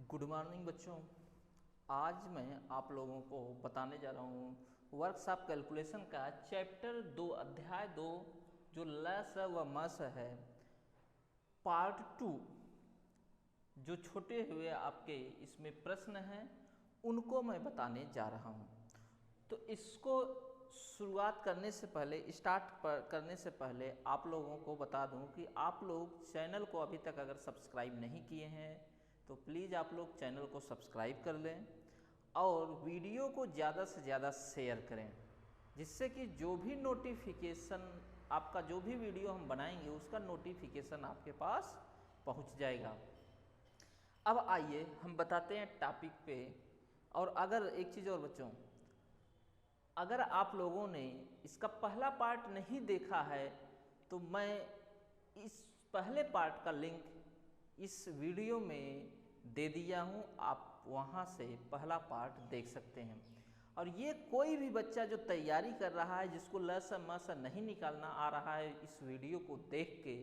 Good morning बच्चों। आज मैं आप लोगों को बताने जा रहा हूँ वर्कशॉप कैलकुलेशन का चैप्टर 2 अध्याय 2 जो लस व मस है, पार्ट 2। जो छोटे हुए आपके इसमें प्रश्न हैं उनको मैं बताने जा रहा हूँ। तो इसको शुरुआत करने से पहले करने से पहले आप लोगों को बता दूं कि आप लोग चैनल को अभी तक अगर सब्सक्राइब नहीं किए हैं तो प्लीज़ आप लोग चैनल को सब्सक्राइब कर लें और वीडियो को ज़्यादा से ज़्यादा शेयर करें, जिससे कि जो भी नोटिफिकेशन आपका जो भी वीडियो हम बनाएंगे उसका नोटिफिकेशन आपके पास पहुंच जाएगा। अब आइए हम बताते हैं टॉपिक पे। और अगर एक चीज़ और बच्चों, अगर आप लोगों ने इसका पहला पार्ट नहीं देखा है तो मैं इस पहले पार्ट का लिंक इस वीडियो में दे दिया हूं, आप वहां से पहला पार्ट देख सकते हैं। और ये कोई भी बच्चा जो तैयारी कर रहा है, जिसको लस मस नहीं निकालना आ रहा है, इस वीडियो को देख के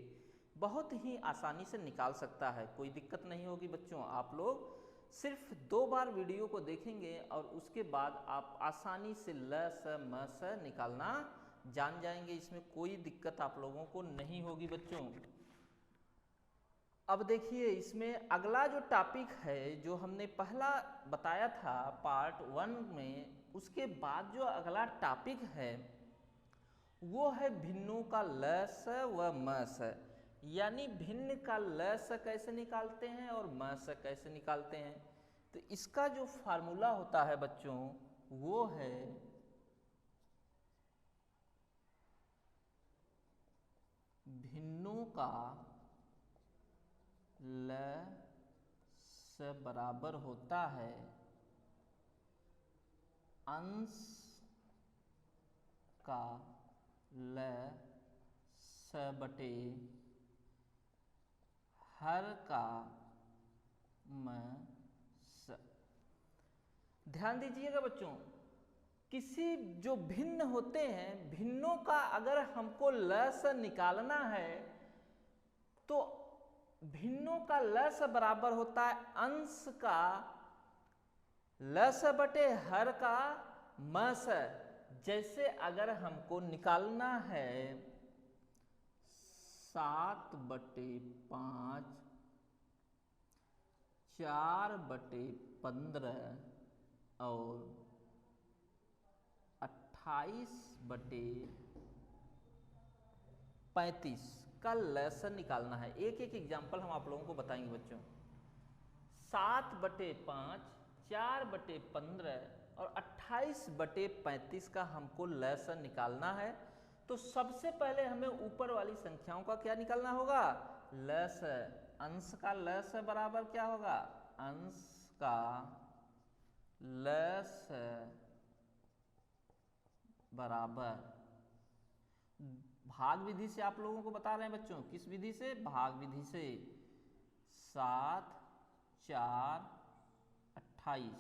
बहुत ही आसानी से निकाल सकता है। कोई दिक्कत नहीं होगी बच्चों। आप लोग सिर्फ 2 बार वीडियो को देखेंगे और उसके बाद आप आसानी से लस मस निकालना जान जाएंगे। इसमें कोई दिक्कत आप लोगों को नहीं होगी बच्चों। अब देखिए, इसमें अगला जो टॉपिक है जो हमने पहला बताया था पार्ट 1 में, उसके बाद जो अगला टॉपिक है वो है भिन्नों का लस व मस। यानी भिन्न का लस कैसे निकालते हैं और मस कैसे निकालते हैं। तो इसका जो फार्मूला होता है बच्चों वो है भिन्नों का लस बराबर होता है अंश का लस बटे हर का मस। ध्यान दीजिएगा बच्चों, किसी जो भिन्न होते हैं, भिन्नों का अगर हमको लस निकालना है तो भिन्नों का लस बराबर होता है अंश का लस बटे हर का मस। जैसे अगर हमको निकालना है 7/5 4/15 और 28/35 का लस निकालना है। एक एक एग्जाम्पल हम आप लोगों को बताएंगे बच्चों। 7/5 4/15 और 28/35 का हमको लस निकालना है। तो सबसे पहले हमें ऊपर वाली संख्याओं का क्या निकालना होगा? लस। अंश का लस बराबर क्या होगा? अंश का लस बराबर भाग विधि से आप लोगों को बता रहे हैं बच्चों। किस विधि से? भाग विधि से। 7 4 28,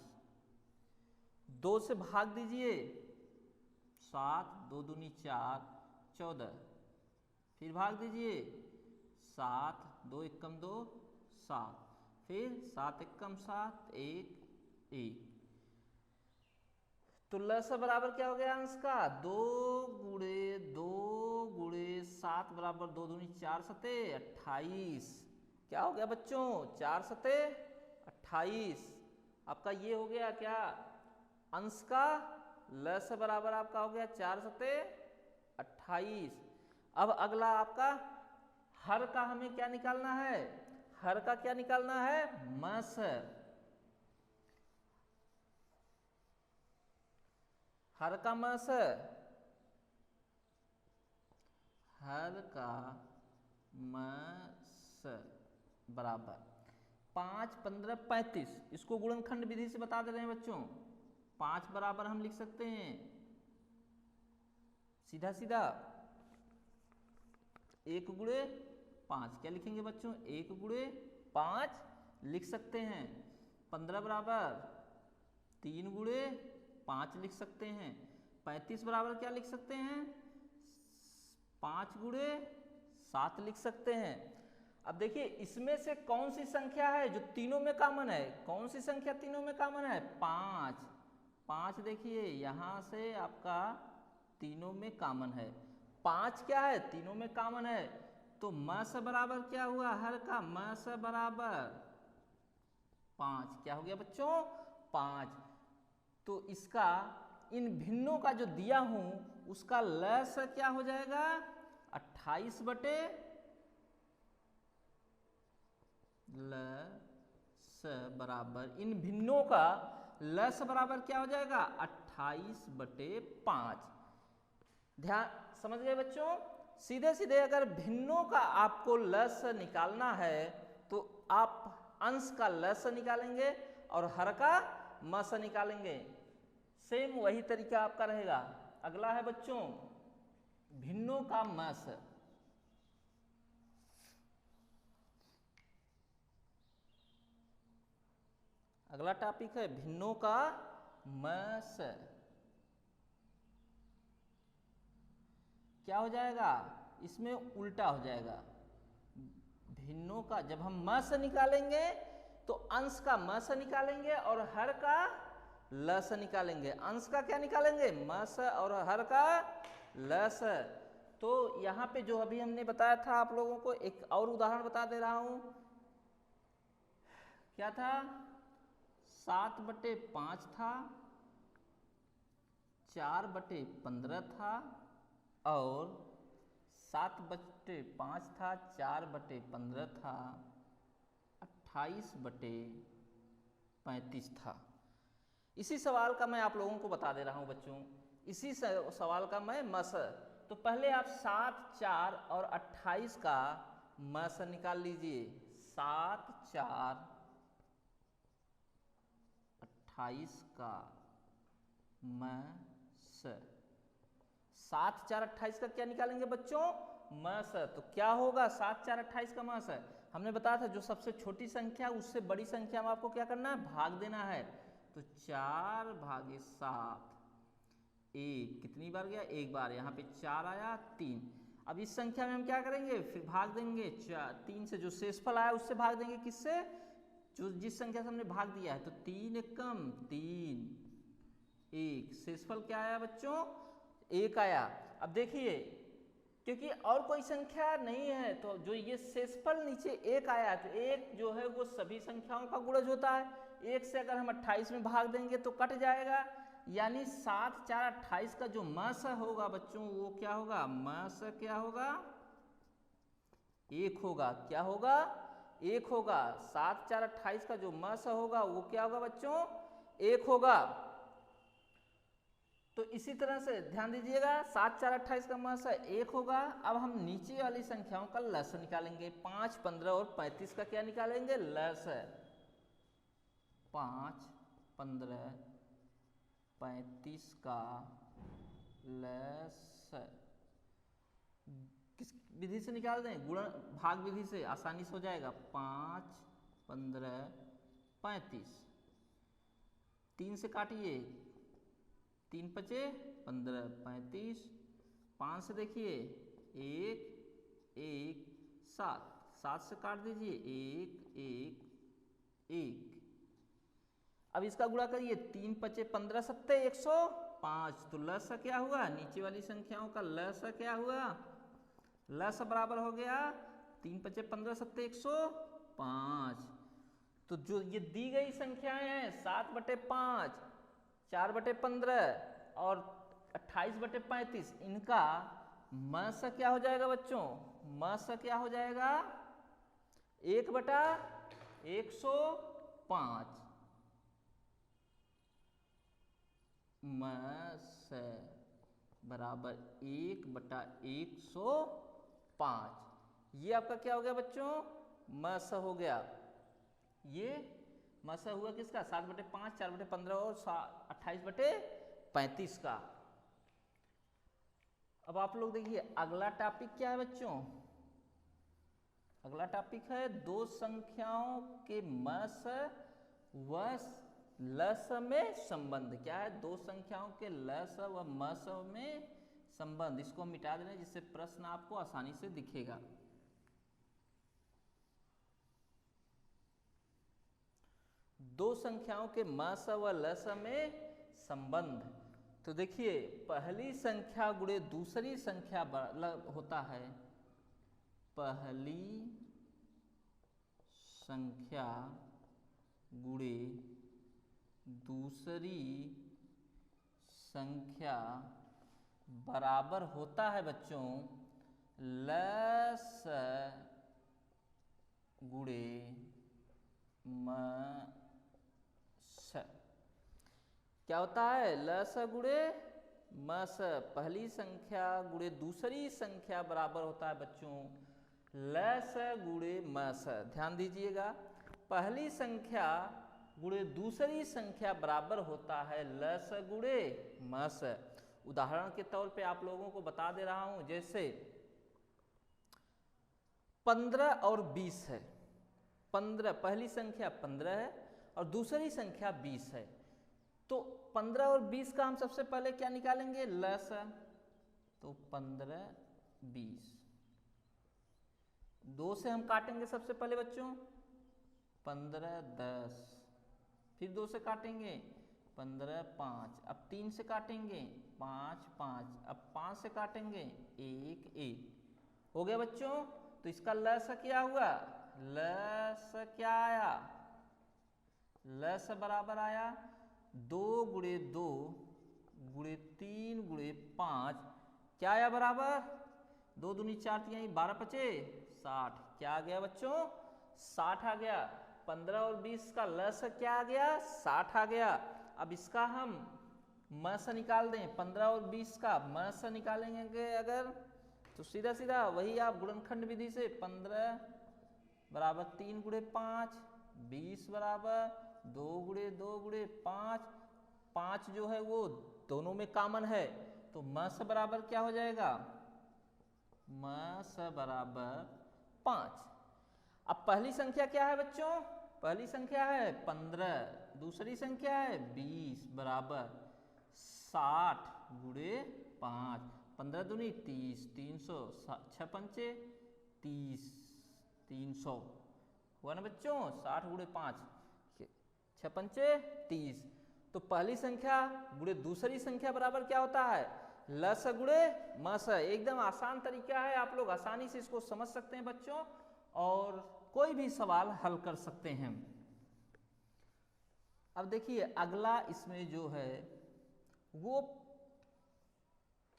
2 से भाग दीजिए। 7 2 दूनी 4 14, फिर भाग दीजिए। 7 2 एकम 2 7, फिर 7 एकम 7 1 1। तो लस बराबर क्या हो गया अंश का? 2 गुणे 7 बराबर 2 दूनी 4 सते 28। क्या हो गया बच्चों? 4 सते 28। आपका ये हो गया क्या? अंश का लस बराबर आपका हो गया 4 सते 28। अब अगला आपका हर का हमें क्या निकालना है? हर का क्या निकालना है? मस। हर का मस, हर का मस बराबर 5 15 35। इसको गुणनखंड विधि से बता दे रहे हैं बच्चों। 5 बराबर हम लिख सकते हैं सीधा सीधा 1 गुणे 5। क्या लिखेंगे बच्चों? 1 गुणे 5 लिख सकते हैं। 15 बराबर 3 गुणे 5 लिख सकते हैं। 35 बराबर क्या लिख सकते हैं? 5 गुणे 7 लिख सकते हैं। अब देखिए इसमें से कौन सी संख्या है जो तीनों में कॉमन है, कौन सी संख्या तीनों में कॉमन है, 5। 5 देखिए यहाँ से आपका तीनों में कॉमन है, 5 क्या है तीनों में कॉमन है, तो म से बराबर क्या हुआ, हर का म से बराबर 5, क्या हो गया बच्चों 5। तो इसका इन भिन्नों का जो दिया हूं उसका लस क्या हो जाएगा 28 बटे लस बराबर, इन भिन्नों का लस बराबर क्या हो जाएगा 28 बटे 5। ध्यान समझ गए बच्चों, सीधे सीधे अगर भिन्नों का आपको लस निकालना है तो आप अंश का लस निकालेंगे और हर का मस निकालेंगे, सेम वही तरीका आपका रहेगा। अगला है बच्चों भिन्नों का मस। अगला टॉपिक है भिन्नों का मस। क्या हो जाएगा, इसमें उल्टा हो जाएगा, भिन्नों का जब हम मस निकालेंगे तो अंश का मस निकालेंगे और हर का लस निकालेंगे, अंश का क्या निकालेंगे मस और हर का लस। तो यहाँ पे जो अभी हमने बताया था आप लोगों को, एक और उदाहरण बता दे रहा हूं, क्या था 7 बटे 5 था, 4 बटे 15 था और 7 बटे 5 था, 4 बटे 15 था, 28 बटे 35 था। इसी सवाल का मैं आप लोगों को बता दे रहा हूं बच्चों, इसी सवाल का मैं मस। तो पहले आप 7, 4 और 28 का मस निकाल लीजिए, 7, 4, 28 का मस। 7, 4, 28 का क्या निकालेंगे बच्चों मस, तो क्या होगा 7, 4, 28 का मस। हमने बताया था जो सबसे छोटी संख्या उससे बड़ी संख्या में आपको क्या करना है भाग देना है, तो 4 भागे 7, 1 कितनी बार गया एक बार, यहाँ पे 4 आया 3। अब इस संख्या में हम क्या करेंगे फिर भाग देंगे 3 से, जो शेषफल आया उससे भाग देंगे, किससे जो जिस संख्या से हमने भाग दिया है, तो 3 एकम 3, 1 शेषफल क्या आया बच्चों 1 आया। अब देखिए क्योंकि और कोई संख्या नहीं है तो जो ये शेषफल नीचे 1 आया, तो 1 जो है वो सभी संख्याओं का गुणज होता है, 1 से अगर हम 28 में भाग देंगे तो कट जाएगा, यानी 7, 4, 28 का जो मस होगा बच्चों वो क्या होगा, मस क्या होगा 1 होगा, क्या होगा 1 होगा। 7, 4, 28 का जो मस होगा वो क्या होगा बच्चों 1 होगा। तो इसी तरह से ध्यान दीजिएगा 7, 4, 28 का मस 1 होगा। अब हम नीचे वाली संख्याओं का लस निकालेंगे, 5, 15 और 35 का क्या निकालेंगे लस, 5, 15, 35 का लस किस विधि से निकाल दें, गुणन भाग विधि से आसानी से हो जाएगा, 5, 15, 35, 3 से काटिए, 3 पचे 15, 35, 5 से देखिए 1, 1, 7, 7 से काट दीजिए 1, 1, 1। अब इसका गुणा करिए, 3 पचे 15, 7, 105, तो लस क्या हुआ नीचे वाली संख्याओं का लस क्या हुआ, लस बराबर हो गया 3 पचे 15, 7, 105। तो जो ये दी गई संख्याएं हैं 7 बटे 5, 4 बटे 15 और 28 बटे 35, इनका मस क्या हो जाएगा बच्चों, मस क्या हो जाएगा 1 बटा 105, मस बराबर 1 बटा 105। ये आपका क्या हो गया बच्चों मस हो गया, ये मस हुआ किसका 7 बटे 5, 4 बटे 15 और 28 बटे 35 का। अब आप लोग देखिए अगला टॉपिक क्या है बच्चों, अगला टॉपिक है दो संख्याओं के मस व लस में संबंध। क्या है, दो संख्याओं के लस व मस में संबंध। इसको हम मिटा देना जिससे प्रश्न आपको आसानी से दिखेगा। दो संख्याओं के म स व ल स में संबंध। तो देखिए पहली संख्या गुणे दूसरी संख्या होता है, पहली संख्या गुणे दूसरी संख्या बराबर होता है बच्चों ल स गुणे म स। क्या होता है? ल स गुणे म स। पहली संख्या गुणे दूसरी संख्या बराबर होता है बच्चों ल स गुणे म स। ध्यान दीजिएगा, पहली संख्या गुणे दूसरी संख्या बराबर होता है ल स गुणे म स। उदाहरण के तौर पे आप लोगों को बता दे रहा हूं, जैसे 15 और 20 है। 15 पहली संख्या 15 है और दूसरी संख्या 20 है। तो 15 और 20 का हम सबसे पहले क्या निकालेंगे? ल स। तो 15 20, 2 से हम काटेंगे सबसे पहले बच्चों 15 10, फिर 2 से काटेंगे 15 5, अब 3 से काटेंगे 5 5, अब 5 से काटेंगे 1 1। हो गया बच्चों। तो इसका ल स क्या हुआ? ल स क्या आया? ल स बराबर आया 2 गुणे 2 गुणे 3 गुणे 5। क्या आया बराबर? 2 दूनी 4 3 12 पचे 60। क्या आ गया बच्चों? 60 आ गया। 15 और 20 का ल स क्या आ गया? 60 आ गया। अब इसका हम म स निकाल दें। 15 और 20 का म स निकालेंगे अगर, तो सीधा सीधा वही आप गुणनखंड विधि से 15 बराबर 3 गुणे 5, 20 बराबर 2 गुणे 2 गुणे 5। 5 जो है वो दोनों में कॉमन है, तो म स बराबर क्या हो जाएगा? म स बराबर 5। अब पहली संख्या क्या है बच्चों? पहली संख्या है 15, दूसरी संख्या है 20 बराबर 60 गुणे 5। 15 दूनी 30, 300, 6 पंचे 30, 300 हुआ ना बच्चों? 60 गुणे 5, 6 पंचे 30। तो पहली संख्या गुणे दूसरी संख्या बराबर क्या होता है? ल स गुणे म स। एकदम आसान तरीका है, आप लोग आसानी से इसको समझ सकते हैं बच्चों, और कोई भी सवाल हल कर सकते हैं। अब देखिए अगला इसमें जो है वो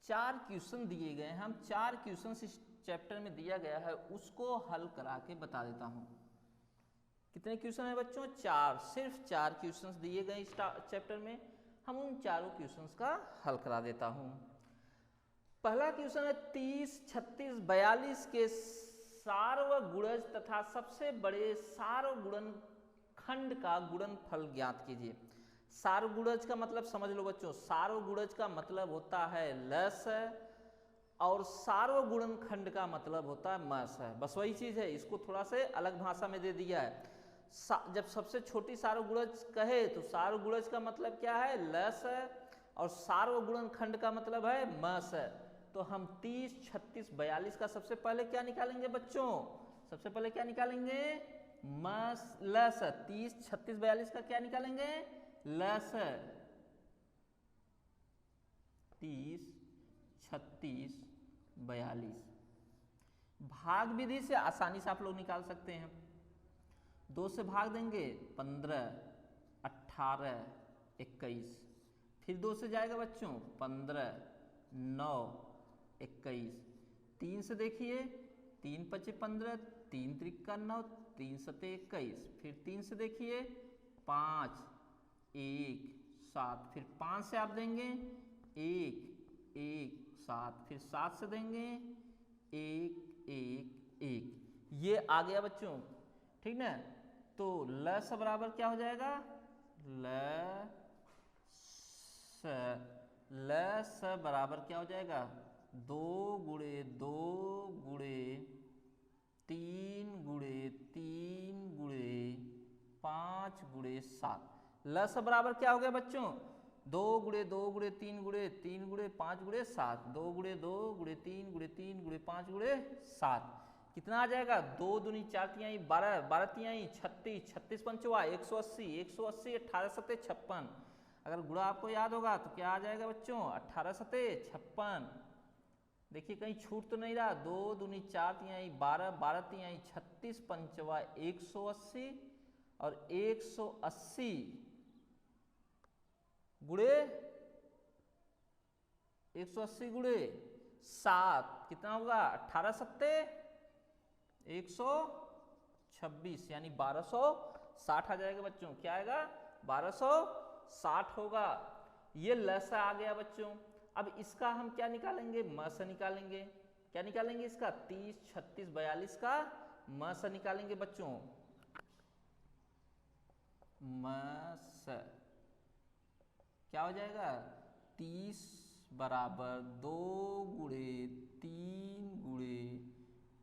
4 क्वेश्चन दिए गए हैं। हम 4 क्वेश्चन इस चैप्टर में दिया गया है, उसको हल करा के बता देता हूं। कितने क्वेश्चन है बच्चों? 4। सिर्फ 4 क्वेश्चन दिए गए इस चैप्टर में। हम उन चारों क्वेश्चंस का हल करा देता हूं। पहला क्वेश्चन है 30, 36, 42 के सार्वगुणज तथा सबसे बड़े सार्वगुणनखंड का गुणनफल ज्ञात कीजिए। सार्वगुणज का मतलब समझ लो बच्चों, सार्वगुणज का मतलब होता है ल स, और सार्वगुणनखंड का मतलब होता है म स। बस वही चीज है, इसको थोड़ा से अलग भाषा में दे दिया है। जब सबसे छोटी सार्वगुणज कहे तो सार्वगुणज का मतलब क्या है? ल स, और सार्वगुणनखंड का मतलब है म स। तो हम 30, 36, 42 का सबसे पहले क्या निकालेंगे बच्चों? सबसे पहले क्या निकालेंगे? ल स। 30, 36, 42 का क्या निकालेंगे? ल स। 30, 36, 42 भाग विधि से आसानी से आप लोग निकाल सकते हैं। 2 से भाग देंगे 15, 18, 21। फिर 2 से जाएगा बच्चों 15, 9, 21। 3 से देखिए 3 पचे 15, 3 त्रिका 9, 3 सते 21। फिर 3 से देखिए 5, 1, 7। फिर 5 से आप देंगे 1, 1, 7। फिर 7 से देंगे 1, 1, 1। ये आ गया बच्चों, ठीक ना? तो ल स बराबर क्या हो जाएगा? ल स बराबर क्या हो जाएगा? 2 गुणे 2 गुणे 3 गुणे 3 गुणे 5 गुणे 7। ल स बराबर क्या हो गया बच्चों? 2 गुणे 2 गुणे 3 गुणे 3 गुणे 5 गुणे 7। 2 गुणे 2 गुणे 3 गुणे 3 गुणे 5 गुणे 7। कितना आ जाएगा, 2 दूनी 4 तिहाई 12, 12 तिहाई 36, 36 पंचवा 180, 180 18 सते 56। अगर गुणा आपको याद होगा तो क्या आ जाएगा बच्चों, 18 सते 56। देखिए कहीं छूट तो नहीं रहा, 2 दूनी 4 तिहाई 12, 12 तिहाई 36 पंचवा 180 और 180 गुणे 180 गुणे 7 कितना होगा, 18 सत्ते 126 यानी 1260 आ जाएगा बच्चों। क्या आएगा, 1260 होगा। ये लसा आ गया बच्चों। अब इसका हम क्या निकालेंगे, म से निकालेंगे। क्या निकालेंगे इसका, 30, 36, 42 का म से निकालेंगे बच्चों। म से क्या हो जाएगा, 30 बराबर 2 गुणे 3 गुणे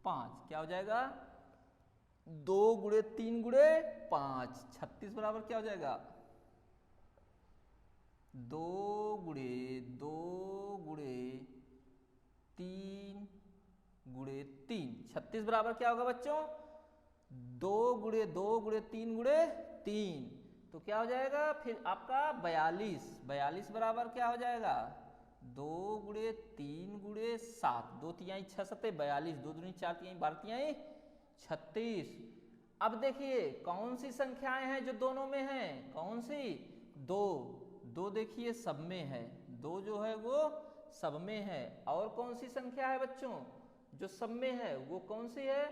5, क्या हो जाएगा, 2 गुणे 3 गुणे 5। 36 बराबर क्या हो जाएगा, 2 गुणे 2 गुणे 3 गुणे 3। 36 बराबर क्या होगा बच्चों, 2 गुणे 2 गुणे 3 गुणे 3, तो क्या हो जाएगा फिर आपका 42। 42 बराबर क्या हो जाएगा, 2 गुणे 3 गुणे 7, 2 तिहाई 6 सत्ते 42, 2 दूनी 4 तिहाई 12 तिहाई 36। अब देखिए कौन सी संख्याएं हैं जो दोनों में हैं, कौन सी, 2, 2 देखिए सब में है, 2 जो है वो सब में है। और कौन सी संख्या है बच्चों जो सब में है, वो कौन सी है,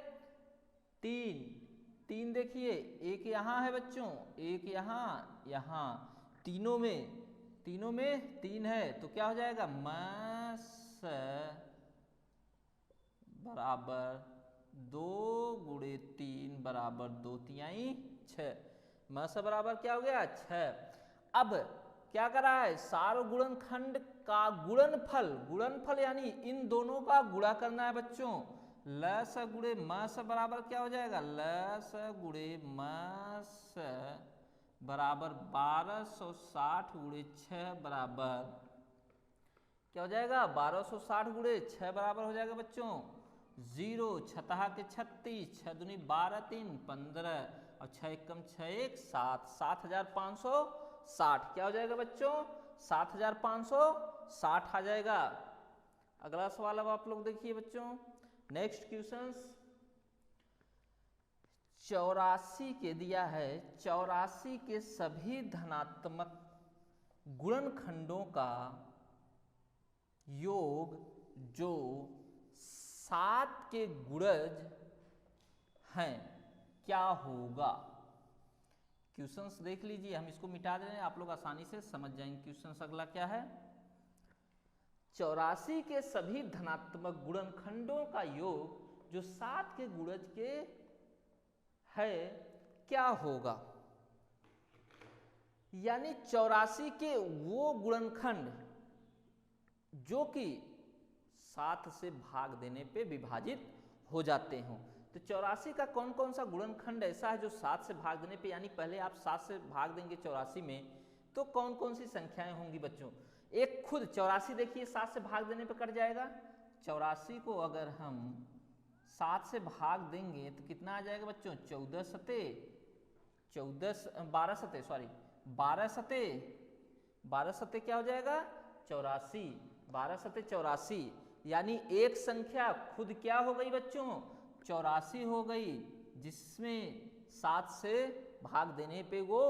3, 3 देखिए एक यहाँ है बच्चों, एक यहाँ, यहाँ तीनों में 3 है, तो क्या हो जाएगा, मास बराबर 2 गुणे 3 बराबर 2 तिहाई 6। मास बराबर क्या हो गया, 6। अब क्या करा है, सार गुणनखंड का गुणनफल, गुणनफल यानी इन दोनों का गुणा करना है बच्चों। लस गुणे मस बराबर क्या हो जाएगा, लस गुणे मस बराबर 1260 गुणे 6 बराबर क्या हो जाएगा, 1260 गुणे 6 बराबर हो जाएगा बच्चों 0, 6 के 36, 6 दूनी 12, 3 15 और 6 एकम 6 1 7, 7560। क्या हो जाएगा बच्चों, 7560 आ जाएगा। अगला सवाल अब आप लोग देखिए बच्चों, नेक्स्ट क्वेश्चंस 84 के दिया है, 84 के सभी धनात्मक गुणनखंडों का योग जो 7 के गुणज हैं क्या होगा। क्वेश्चंस देख लीजिए, हम इसको मिटा दे रहे हैं, आप लोग आसानी से समझ जाएंगे। क्वेश्चंस अगला क्या है, 84 के सभी धनात्मक गुणनखंडों का योग जो 7 के गुणज के है क्या होगा। यानी 84 के वो गुणनखंड जो कि 7 से भाग देने पे विभाजित हो जाते हों। तो 84 का कौन कौन सा गुणनखंड ऐसा है जो 7 से भाग देने पे, यानी पहले आप 7 से भाग देंगे 84 में तो कौन कौन सी संख्याएं होंगी बच्चों। एक खुद 84 देखिए 7 से भाग देने पे कट जाएगा। 84 को अगर हम 7 से भाग देंगे तो कितना आ जाएगा बच्चों, 12 सते 12 सते सॉरी 12 सते 12 सते क्या हो जाएगा 84, 12 सते 84, यानी एक संख्या खुद क्या हो गई बच्चों 84 हो गई, जिसमें 7 से भाग देने पे वो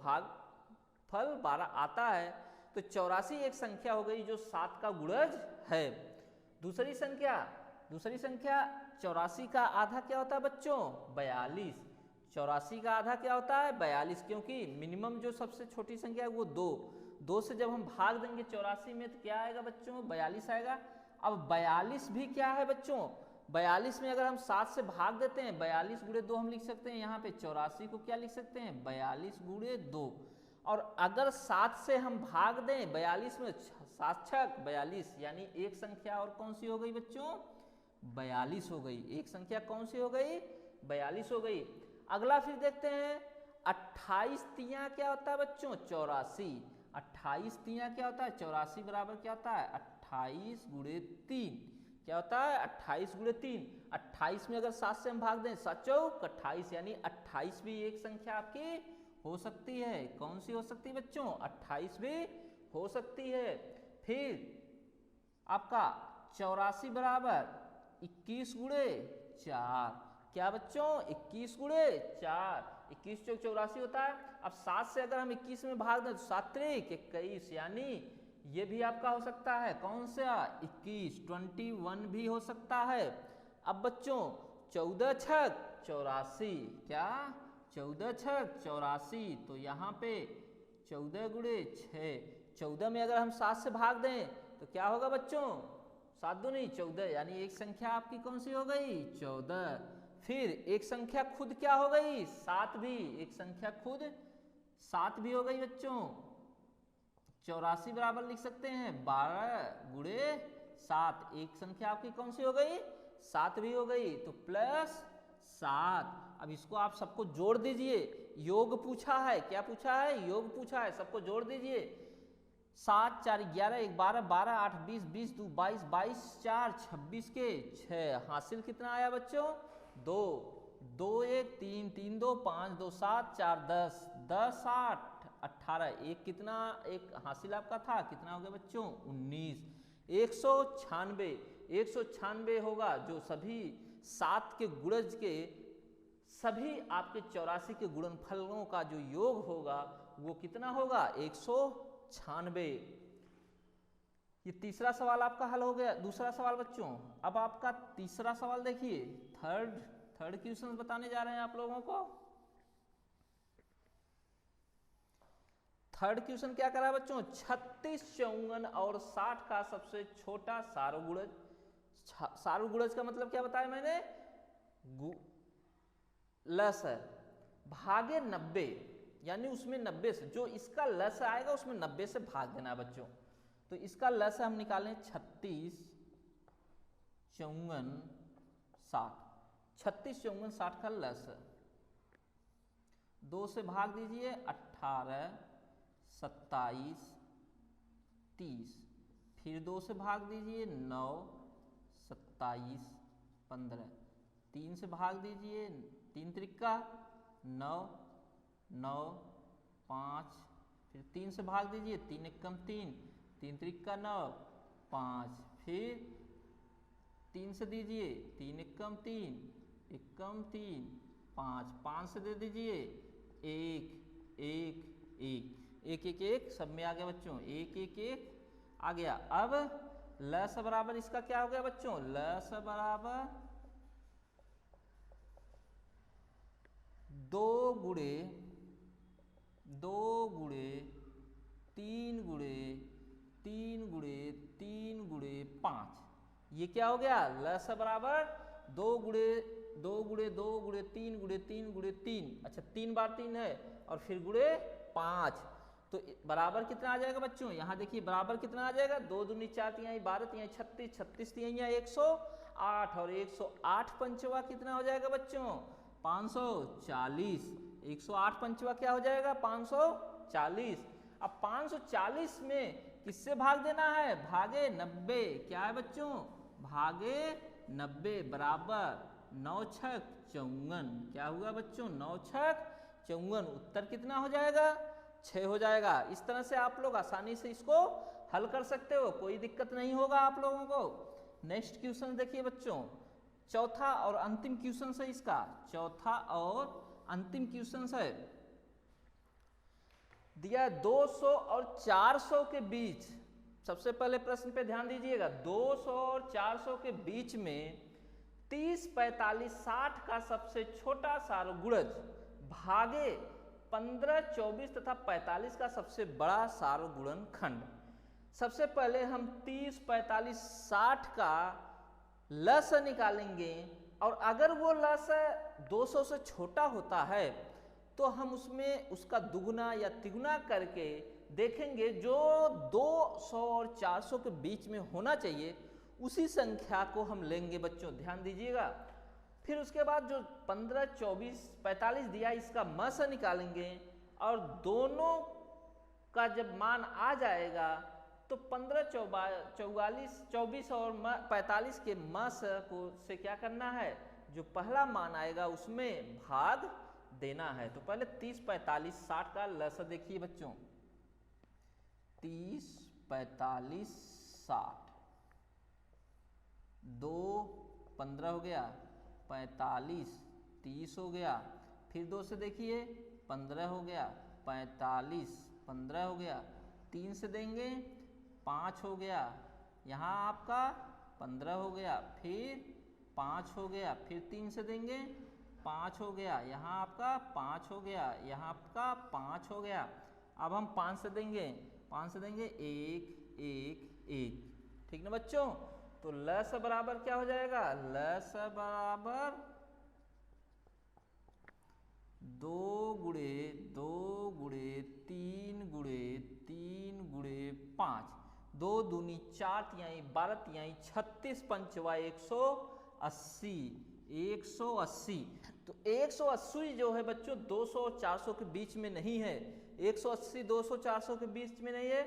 भागफल 12 आता है। तो 84 एक संख्या हो गई जो 7 का गुणज है। दूसरी संख्या 84 का आधा क्या होता है बच्चों 42। 84 का आधा क्या होता है 42, क्योंकि मिनिमम जो सबसे छोटी संख्या है वो 2 से जब हम भाग देंगे 84 में तो क्या आएगा बच्चों 42 आएगा। अब 42 भी क्या है बच्चों, 42 में अगर हम 7 से भाग देते हैं 42 गुणे 2 हम लिख सकते हैं, यहाँ पे 84 को क्या लिख सकते हैं 42 गुणे 2। और अगर 7 से हम भाग दें 42 में 7 छक 42, यानी एक संख्या और कौन सी हो गई बच्चों 42 हो गई। एक संख्या कौन सी हो गई 42 हो गई। अगला फिर देखते हैं 28 तिया क्या होता है बच्चों 84। 28 तिया क्या होता है 84 बराबर क्या होता है 28 गुणे 3, क्या होता है 28 गुणे 3। 28 में अगर 7 से हम भाग दें 7 चौक 28, यानी 28 भी एक संख्या आपकी हो सकती है। कौन सी हो सकती है बच्चों? 28 भी हो सकती है। फिर आपका 84 बराबर 21 गुणे 4। क्या बच्चों? 21 गुणे 4, 21 चौक 84 होता है। अब 7 से अगर हम 21 में भाग दें तो 7 त्रिक 21, यानी ये भी आपका हो सकता है। कौन सा? 21, 21 भी हो सकता है। अब बच्चों 14 छक 84, क्या 14 छक 84, तो यहाँ पे 14 गुणे 6, 14 में अगर हम 7 से भाग दें तो क्या होगा बच्चों? 7 दूनी 14, यानी एक संख्या आपकी कौन सी हो गई? 14। फिर एक संख्या खुद क्या हो गई? 7 भी, एक संख्या खुद 7 भी हो गई बच्चों। 84 बराबर लिख सकते हैं 12 गुणे 7, एक संख्या आपकी कौन सी हो गई? 7 भी हो गई, तो प्लस 7। अब इसको आप सबको जोड़ दीजिए, योग पूछा है। क्या पूछा है? योग पूछा है। सबको जोड़ दीजिए। 7 4 11 1 12 12 8 20 20 2 22 22 4 26 के 6, हासिल कितना आया बच्चों? 2 2 1 3 3 2 5 2 7 4 10 10 8 18, एक कितना एक हासिल आपका था, कितना हो गया बच्चों? 19। 196, 196 होगा जो सभी 7 के गुणज के सभी आपके 84 के गुणनफलों का जो योग होगा वो कितना होगा? 196। ये तीसरा सवाल आपका हल हो गया। दूसरा सवाल बच्चों, अब आपका तीसरा सवाल देखिए। थर्ड क्वेश्चन बताने जा रहे हैं आप लोगों को। थर्ड क्वेश्चन क्या करा बच्चों? 36, 54 और 60 का सबसे छोटा सार्वगुणज। सार्वगुणज का मतलब क्या बताया मैंने? लस है भागे 90, यानी उसमें 90 से जो इसका लस आएगा उसमें 90 से भाग देना है बच्चों। तो इसका लस हम निकालें 36, 54, 60। 36, 54, 60 का लस 2 से भाग दीजिए 18, 27, 30, फिर 2 से भाग दीजिए 9, 27, 15, 3 से भाग दीजिए 3 त्रिका 9, 9 5, फिर 3 से भाग दीजिए 3 एकम 3, 3 त्रिका 9 5, फिर 3 से दीजिए 3 एकम 3 एकम 3 5, 5 से दे दीजिए 1 1 1 1 1 1, सब में आ गया बच्चों 1 1 1 आ गया। अब लस बराबर इसका क्या हो गया बच्चों? लस बराबर 2 गुणे 2 गुणे 3 गुणे 3 गुणे 3 गुणे 5, ये क्या हो गया? लस बराबर 2 गुणे 2 गुणे 2 गुणे 3 गुणे 3 गुणे 3, अच्छा 3 बार 3 है और फिर गुणे 5, तो बराबर कितना आ जाएगा बच्चों? यहाँ देखिए बराबर कितना आ जाएगा? 2 दूनी 4 तिहाई 12 तिहाई 36, 36 तिहाई 108 और 108 पंचवा कितना हो जाएगा बच्चों? 540। 108 पंचवा क्या हो जाएगा? 540। अब 540 में किससे भाग देना है? भागे 90। क्या है बच्चों? भागे 90 बराबर 9 छक 54। क्या हुआ बच्चों? 9 छक 54। उत्तर कितना हो जाएगा? 6 हो जाएगा। इस तरह से आप लोग आसानी से इसको हल कर सकते हो, कोई दिक्कत नहीं होगा आप लोगों को। नेक्स्ट क्वेश्चन देखिए बच्चों, चौथा और अंतिम क्वेश्चन है इसका। चौथा और अंतिम क्वेश्चन है, दिया 200 और 400 के बीच। सबसे पहले प्रश्न पे ध्यान दीजिएगा। 200 और 400 के बीच में 30, 45, 60 का सबसे छोटा सार्वगुणज भागे 15, 24 तथा 45 का सबसे बड़ा सार्वगुणनखंड। सबसे पहले हम 30, 45, 60 का लस निकालेंगे और अगर वो लस 200 से छोटा होता है तो हम उसमें उसका दुगुना या तिगुना करके देखेंगे जो 200 और 400 के बीच में होना चाहिए उसी संख्या को हम लेंगे बच्चों, ध्यान दीजिएगा। फिर उसके बाद जो 15, 24, 45 दिया इसका मस निकालेंगे और दोनों का जब मान आ जाएगा तो 15, 44, 24 और 45 के मस को से क्या करना है, जो पहला मान आएगा उसमें भाग देना है। तो पहले 30, 45, 60 का लसा देखिए बच्चों, 30, 45, 60, 2 15 हो गया, 45 30 हो गया, फिर 2 से देखिए 15 हो गया, 45 15 हो गया, 3 से देंगे 5 हो गया, यहाँ आपका 15 हो गया, फिर 5 हो गया, फिर 3 से देंगे 5 हो गया, यहाँ आपका 5 हो गया, यहाँ आपका 5 हो गया। अब हम 5 से देंगे 1 1 1, ठीक ना बच्चों। तो लस बराबर क्या हो जाएगा, लस बराबर 2 गुणे 2 गुणे 3 गुणे 3 गुणे 5, 2 दूनी 4 तिहाई 12 तिहाई 36 पंचवा 180, 180। तो 180 जो है बच्चों 200 और 400 के बीच में नहीं है, 180 200 400 के बीच में नहीं है।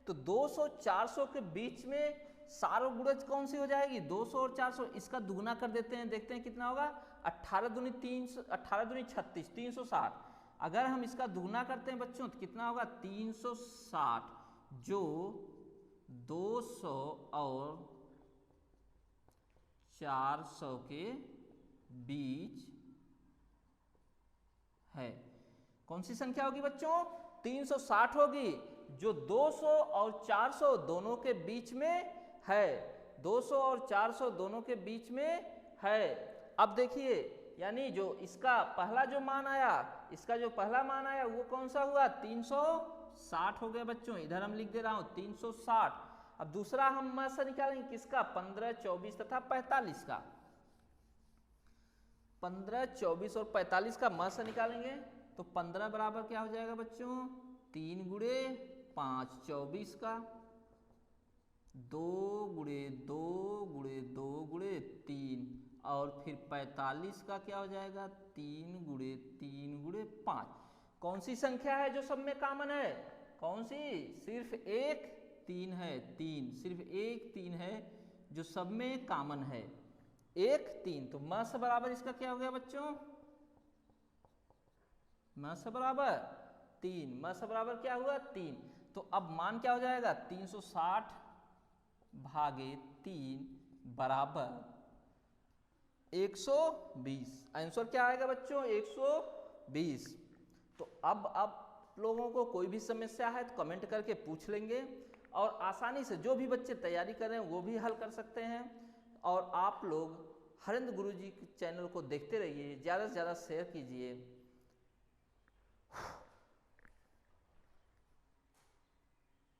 तो 200 400 के बीच में सार्वगुणज कौन सी हो जाएगी, 200 और 400। इसका दुगना कर देते हैं, देखते हैं कितना होगा, 18 दूनी 300, 18 दूनी 36, 360। अगर हम इसका दुगना करते हैं बच्चों तो कितना होगा, 360, जो 200 और 400 के बीच है। कौन सी संख्या होगी बच्चों, 360 होगी, जो 200 और 400 दोनों के बीच में है, 200 और 400 दोनों के बीच में है। अब देखिए, यानी जो इसका पहला जो मान आया, इसका जो पहला मान आया वो कौन सा हुआ, 360 हो गया बच्चों, इधर हम लिख दे रहा हूं 360। अब दूसरा हम मस निकालेंगे किसका, 15, 24 तथा 45 का। 15, 24 और 45 का मस निकालेंगे तो 15 बराबर क्या हो जाएगा बच्चों, 3 गुणे 5 24 का, 2 गुणे 2 गुणे 2 गुणे 3, और फिर 45 का क्या हो जाएगा, 3 गुणे 3 गुणे 5। कौन सी संख्या है जो सब में कॉमन है, कौन सी, सिर्फ एक 3 है, 3 सिर्फ एक 3 है जो सब में कॉमन है, 1 3। तो मस बराबर इसका क्या हो गया बच्चों, मस बराबर 3, मस बराबर क्या हुआ 3। तो अब मान क्या हो जाएगा, 360 भागे 3 बराबर 120। आंसर क्या आएगा बच्चों, 120। तो अब लोगों को कोई भी समस्या है तो कमेंट करके पूछ लेंगे, और आसानी से जो भी बच्चे तैयारी कर रहे हैं वो भी हल कर सकते हैं। और आप लोग हरेंद्र गुरुजी के चैनल को देखते रहिए, ज़्यादा से ज़्यादा शेयर कीजिए।